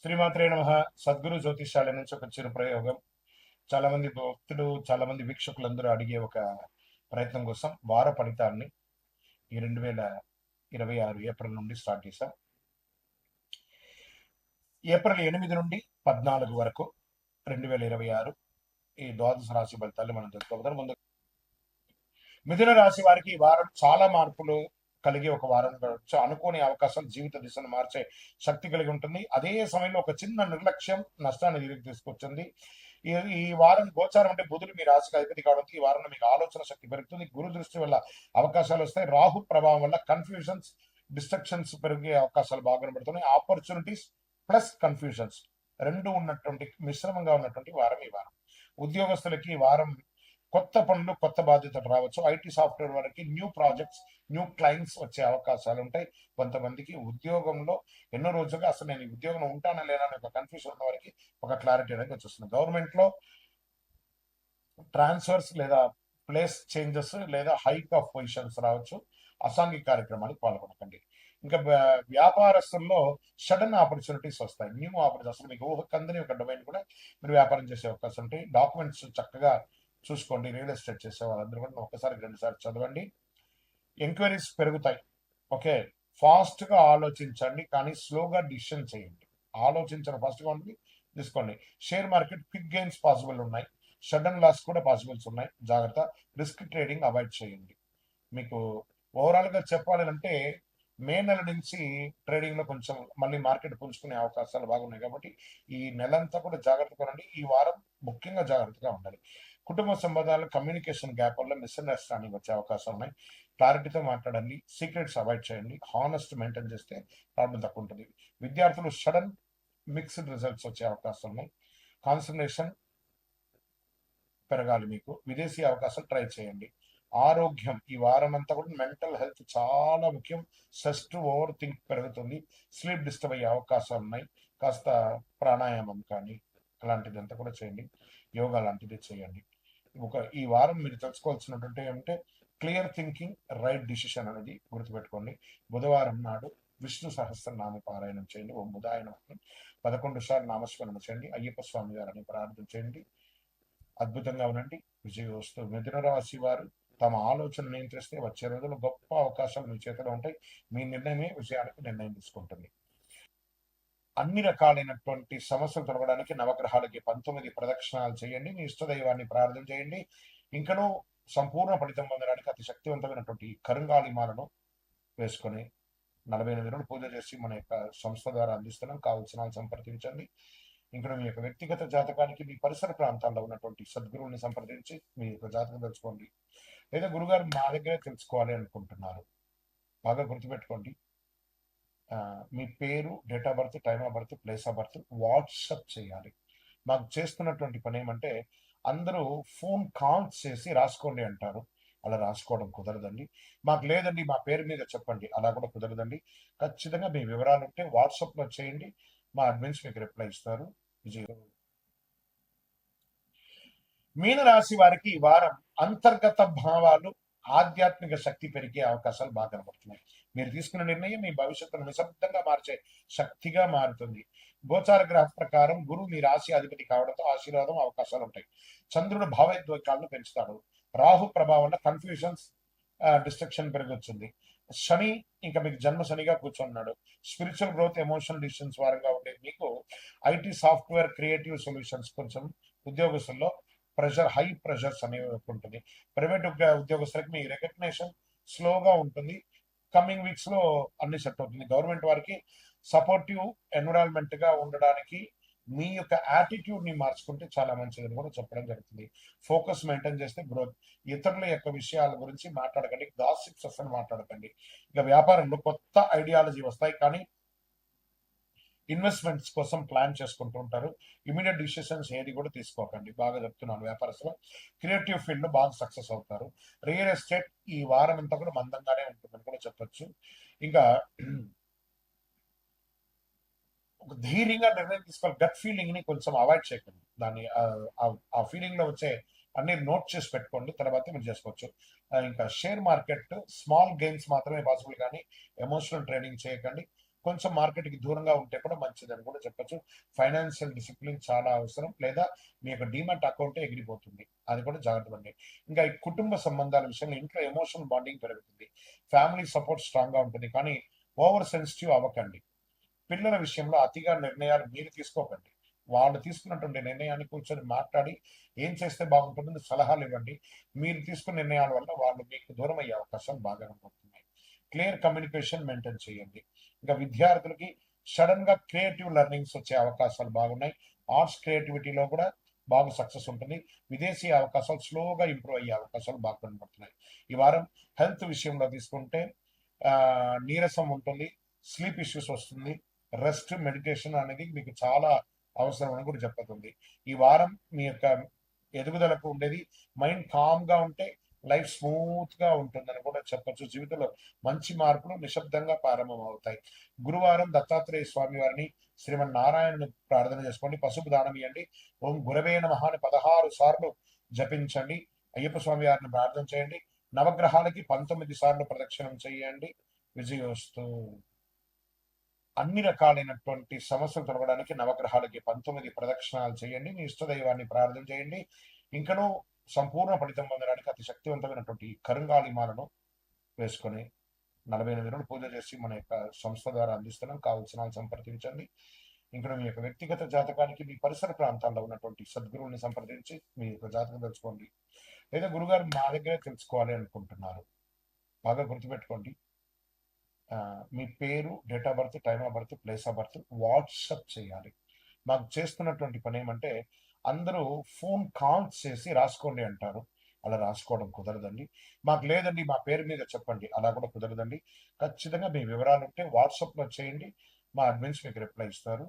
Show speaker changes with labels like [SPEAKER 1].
[SPEAKER 1] శ్రీమాత్రే నమః. సద్గురు జ్యోతిష్యాలయం నుంచి ఒక చిరు ప్రయోగం. చాలా మంది భక్తులు, చాలా మంది వీక్షకులందరూ అడిగే ఒక ప్రయత్నం కోసం వార ఫలితాన్ని ఈ 2026 ఏప్రిల్ నుండి స్టార్ట్ చేశాం. ఏప్రిల్ 8 నుండి 14 వరకు 2026 ఈ ద్వాదశ రాశి ఫలితాలు మనం తెలుసుకోబోతాం. ముందు మిథున రాశి వారికి ఈ వారం చాలా మార్పులు కలిగి ఒక వారం గడవచ్చు. అనుకోని అవకాశాలు జీవిత దిశను మార్చే శక్తి కలిగి ఉంటుంది. అదే సమయంలో ఒక చిన్న నిర్లక్ష్యం నష్టాన్ని తిరిగి తీసుకొచ్చింది. ఈ వారం గోచారం అంటే బుధుడు మీ రాశికి అధిపతి కావడంతో ఈ వారంలో మీకు ఆలోచన శక్తి పెరుగుతుంది. గురు దృష్టి వల్ల అవకాశాలు వస్తాయి. రాహు ప్రభావం వల్ల కన్ఫ్యూజన్స్, డిస్ట్రక్షన్స్ పెరిగే అవకాశాలు బాగా కనబడుతున్నాయి. ఆపర్చునిటీస్ ప్లస్ కన్ఫ్యూజన్స్ రెండు ఉన్నటువంటి మిశ్రమంగా ఉన్నటువంటి వారం ఈ వారం. ఉద్యోగస్తులకి ఈ వారం కొత్త పనులు, కొత్త బాధ్యతలు రావచ్చు. ఐటీ సాఫ్ట్వేర్ వారికి న్యూ ప్రాజెక్ట్స్, న్యూ క్లయింట్స్ వచ్చే అవకాశాలు ఉంటాయి. కొంతమందికి ఉద్యోగంలో ఎన్నో రోజులుగా అసలు నేను ఈ ఉద్యోగంలో ఉంటానా లేనా అనే ఒక కన్ఫ్యూజన్ ఉన్న వారికి ఒక క్లారిటీ అనేది వచ్చేస్తుంది. గవర్నమెంట్ లో ట్రాన్స్ఫర్స్ లేదా ప్లేస్ చేంజెస్ లేదా హైక్ ఆఫ్ పొజిషన్స్ రావచ్చు. అసాంఘిక కార్యక్రమానికి పాల్గొనకండి. ఇంకా వ్యాపారస్తుల్లో సడన్ ఆపర్చునిటీస్ వస్తాయి. న్యూ ఆపర్చునిటీ అసలు మీకు ఊహకందని ఒక డొమైన్ కూడా మీరు వ్యాపారం చేసే అవకాశం ఉంటాయి. డాక్యుమెంట్స్ చక్కగా చూసుకోండి. రియల్ ఎస్టేట్ చేసే వాళ్ళందరూ కూడా ఒకసారి 2 సార్లు చదవండి. ఎంక్వైరీస్ పెరుగుతాయి. ఓకే, ఫాస్ట్ గా ఆలోచించండి, కానీ స్లోగా డిసిషన్ చేయండి. ఆలోచించడం ఫాస్ట్ గా ఉంటుంది, తీసుకోండి. Share market quick gains possible ఉన్నాయి. సడన్ లాస్ కూడా పాసిబుల్స్ ఉన్నాయి. జాగ్రత్త. రిస్క్ ట్రేడింగ్ అవాయిడ్ చేయండి. మీకు ఓవరాల్ గా చెప్పాలి అంటే మే నెల నుంచి ట్రేడింగ్ లో కొంచెం మళ్ళీ మార్కెట్ పుంజుకునే అవకాశాలు బాగున్నాయి. కాబట్టి ఈ నెలంతా కూడా జాగ్రత్త పడండి. ఈ వారం ముఖ్యంగా జాగ్రత్తగా ఉండాలి. కుటుంబ సంబంధాలు, కమ్యూనికేషన్ గ్యాప్ వల్ల మిస్అండర్స్టాండింగ్ వచ్చే అవకాశం ఉన్నాయి. క్లారిటీతో మాట్లాడండి. సీక్రెట్స్ అవాయిడ్ చేయండి. హానెస్ట్ మెయింటైన్ చేస్తే ప్రాబ్లం తక్కువ ఉంటుంది. విద్యార్థులు సడన్ మిక్స్డ్ రిజల్ట్స్ వచ్చే అవకాశం ఉన్నాయి. కాన్సన్ట్రేషన్ పెరగాలి. మీకు విదేశీ అవకాశాలు ట్రై చేయండి. ఆరోగ్యం ఈ వారం అంతా కూడా మెంటల్ హెల్త్ చాలా ముఖ్యం. స్ట్రెస్ ఓవర్ థింక్ పెరుగుతుంది. స్లీప్ డిస్టర్బ్ అయ్యే అవకాశాలు ఉన్నాయి. కాస్త ప్రాణాయామం కానీ అలాంటిదంతా కూడా చేయండి. యోగా లాంటిది చేయండి. ఈ వారం మీరు తెలుసుకోవాల్సినటువంటి ఏమంటే క్లియర్ థింకింగ్, రైట్ డిసిషన్ అనేది గుర్తుపెట్టుకోండి. బుధవారం నాడు విష్ణు సహస్రనామ పారాయణం చేయండి. ఓం బుధాయ నమః 11 సార్లు నామస్మరణ చేయండి. అయ్యప్ప స్వామి గారిని ప్రార్థన చేయండి. అద్భుతంగా ఉండండి. విజయోస్తు. మిథున రాశి వారు తమ ఆలోచన నియంత్రిస్తే వచ్చే రోజుల్లో గొప్ప అవకాశాలు మీ చేతిలో ఉంటాయి. మీ నిర్ణయమే విజయానికి నిర్ణయం తీసుకుంటుంది. అన్ని రకాలైనటువంటి సమస్యలు తొలగడానికి నవగ్రహాలకి 19 ప్రదక్షిణాలు చేయండి. మీ ఇష్టదైవాన్ని ప్రార్థన చేయండి. ఇంకనూ సంపూర్ణ ఫలితం పొందడానికి అతి శక్తివంతమైనటువంటి కరుంగాళిమాలను వేసుకొని 48 రోజులు పూజ చేసి మన యొక్క సంస్థ ద్వారా అందిస్తున్నాం. కావలసిన సంప్రదించండి. ఇంకా మీ యొక్క వ్యక్తిగత జాతకానికి మీ పరిసర ప్రాంతాల్లో ఉన్నటువంటి సద్గురువుని సంప్రదించి మీ యొక్క జాతకం తెలుసుకోండి. లేదా గురుగారు మా దగ్గరే తెలుసుకోవాలి అనుకుంటున్నారు, బాగా గుర్తుపెట్టుకోండి. మీ పేరు, date of birth, time of birth, place of birth WhatsApp చేయాలి. మాకు చేస్తున్నటువంటి పని ఏమంటే అందరూ ఫోన్ కాల్స్ చేసి రాసుకోండి అంటారు. అలా రాసుకోవడం కుదరదండి. మాకు లేదండి మా పేరు మీద చెప్పండి, అలా కూడా కుదరదండి. ఖచ్చితంగా మీ వివరాలు ఉంటే వాట్సాప్లో చేయండి. మా అడ్మిన్స్ మీకు రిప్లై ఇస్తారు. విజయం. మీన రాశి వారికి ఈ వారం అంతర్గత భావాలు, ఆధ్యాత్మిక శక్తి పెరిగే అవకాశాలు బాగా కనబడుతున్నాయి. మీరు తీసుకున్న నిర్ణయం మీ భవిష్యత్తును నిశ్శబ్దంగా మార్చే శక్తిగా మారుతుంది. గోచార గ్రహ ప్రకారం గురువు మీ రాశి అధిపతి కావడంతో ఆశీర్వాదం అవకాశాలు ఉంటాయి. చంద్రుడు భావోద్వేగాలను పెంచుతాడు. రాహు ప్రభావం వల్ల కన్ఫ్యూజన్స్, డిస్ట్రక్షన్ పెరగొచ్చింది. శని ఇంకా మీకు జన్మ శనిగా కూర్చున్నాడు. స్పిరిచువల్ గ్రోత్, ఎమోషనల్ డిసిషన్స్ వారంగా ఉండే మీకు ఐటీ సాఫ్ట్వేర్, క్రియేటివ్ సొల్యూషన్స్ కొంచెం ఉద్యోగస్తుల్లో ప్రెషర్, హై ప్రెషర్స్ అనేవి ఉంటుంది. ప్రైవేట్ ఉద్యోగస్తులకు మీ రికగ్నేషన్ స్లోగా ఉంటుంది. కమింగ్ వీక్స్ లో అన్ని సెట్ అవుతుంది. గవర్నమెంట్ వారికి సపోర్టివ్ ఎన్విరాన్మెంట్ గా ఉండడానికి మీ యొక్క యాటిట్యూడ్ ని మార్చుకుంటే చాలా మంచిదని కూడా చెప్పడం జరుగుతుంది. ఫోకస్ మెయింటైన్ చేస్తే గ్రోత్. ఇతరుల యొక్క విషయాల గురించి మాట్లాడకండి. గాసిప్స్ అసలు మాట్లాడకండి. ఇక వ్యాపారంలో కొత్త ఐడియాలజీ వస్తాయి, కానీ ఇన్వెస్ట్మెంట్స్ కోసం ప్లాన్ చేసుకుంటూ ఉంటారు. ఇమీడియట్ డిసిషన్స్ ఏది కూడా తీసుకోకండి. బాగా చెప్తున్నాను. వ్యాపారస్తులు క్రియేటివ్ ఫీల్డ్ లో బాగా సక్సెస్ అవుతారు. రియల్ ఎస్టేట్ ఈ వారం అంతా కూడా మందంగానే ఉంటుందని కూడా చెప్పొచ్చు. ఇంకా ఒక ధైర్యంగా నిర్ణయం తీసుకోవాలి. గట్ ఫీలింగ్ ని కొంచెం అవాయిడ్ చేయకండి. దాన్ని ఆ ఫీలింగ్ లో వచ్చే అన్ని నోట్ చేసి పెట్టుకోండి, తర్వాత మీరు చేసుకోవచ్చు. ఇంకా షేర్ మార్కెట్ స్మాల్ గెయిన్స్ మాత్రమే పాసిబుల్, కానీ ఎమోషనల్ ట్రేడింగ్ చేయకండి. కొంచెం మార్కెట్‌కి దూరంగా ఉంటే కూడా మంచిదని కూడా చెప్పొచ్చు. ఫైనాన్షియల్ డిసిప్లిన్ చాలా అవసరం. లేదా మీ యొక్క డీమాట్ అకౌంటే ఎగిరిపోతుంది. అది కూడా జాగ్రత్త పడండి. ఇంకా ఈ కుటుంబ సంబంధాల విషయంలో ఇంట్లో ఎమోషనల్ బాండింగ్ పెరుగుతుంది. ఫ్యామిలీ సపోర్ట్ స్ట్రాంగ్‌గా ఉంటుంది. కానీ ఓవర్ సెన్సిటివ్ అవ్వకండి. పిల్లల విషయంలో అతిగా నిర్ణయాలు మీరు తీసుకోకండి. వాళ్ళు తీసుకున్నటువంటి నిర్ణయాన్ని కూర్చొని మాట్లాడి ఏం చేస్తే బాగుంటుందని సలహాలు ఇవ్వండి. మీరు తీసుకున్న నిర్ణయాల వల్ల వాళ్ళు మీకు దూరం అయ్యే అవకాశాలు బాగా కనబడుతున్నాయి. క్లియర్ కమ్యూనికేషన్ మెయింటైన్ చేయండి. ఇంకా విద్యార్థులకి సడన్‌గా క్రియేటివ్ లెర్నింగ్స్ వచ్చే అవకాశాలు బాగున్నాయి. ఆర్ట్స్ క్రియేటివిటీలో కూడా బాగా సక్సెస్ ఉంటుంది. విదేశీ అవకాశాలు స్లోగా ఇంప్రూవ్ అయ్యే అవకాశాలు బాగా కనబడుతున్నాయి. ఈ వారం హెల్త్ విషయంలో తీసుకుంటే నీరసం ఉంటుంది. స్లీప్ ఇష్యూస్ వస్తుంది. రెస్ట్, మెడిటేషన్ అనేది మీకు చాలా అవసరం అని కూడా చెప్పతుంది. ఈ వారం మీ యొక్క ఎదుగుదలకు ఉండేది మైండ్ కామ్‌గా ఉంటే లైఫ్ స్మూత్‌గా ఉంటుందని కూడా చెప్పొచ్చు. జీవితంలో మంచి మార్పులు నిశ్శబ్దంగా ప్రారంభమవుతాయి. గురువారం దత్తాత్రేయ స్వామి వారిని, శ్రీమన్నారాయణుని ప్రార్థన చేసుకోండి. పసుపు దానం ఇయ్యండి. ఓం గురవే నమః అని 16 సార్లు జపించండి. అయ్యప్ప స్వామి వారిని ప్రార్థన చేయండి. నవగ్రహాలకి 19 సార్లు ప్రదక్షిణం చేయండి. విజయోస్తు. అన్ని రకాలైనటువంటి సమస్యలు తొలగడానికి నవగ్రహాలకి 19 ప్రదక్షిణాలు చేయండి. మీ ఇష్టదైవాన్ని ప్రార్థన చేయండి. ఇంకనూ సంపూర్ణ ఫలితం పొందడానికి అతి శక్తివంతమైనటువంటి కరుంగాళి మాలను వేసుకొని 48 రోజులు పూజ చేసి మన యొక్క సంస్థ ద్వారా అందిస్తున్నాం. కావాల్సిన వాళ్ళు సంప్రదించండి. ఇంకా మీ యొక్క వ్యక్తిగత జాతకానికి మీ పరిసర ప్రాంతాల్లో ఉన్నటువంటి సద్గురువుని సంప్రదించి మీ యొక్క జాతకం తెలుసుకోండి. లేదా గురుగారు మా దగ్గరే తెలుసుకోవాలి అనుకుంటున్నారు. బాగా గుర్తుపెట్టుకోండి. మీ పేరు, date of birth, time of birth, place of birth WhatsApp చేయాలి. మాకు చేస్తున్నటువంటి పని ఏమంటే అందరూ ఫోన్ కాల్స్ చేసి రాసుకోండి అంటారు. అలా రాసుకోవడం కుదరదండి. మాకు లేదండి మా పేరు మీద చెప్పండి. అలా కూడా కుదరదండి. ఖచ్చితంగా మీ వివరాలుంటే వాట్సాప్‌లో చేయండి. మా అడ్మిన్స్ మీకు రిప్లై ఇస్తారు.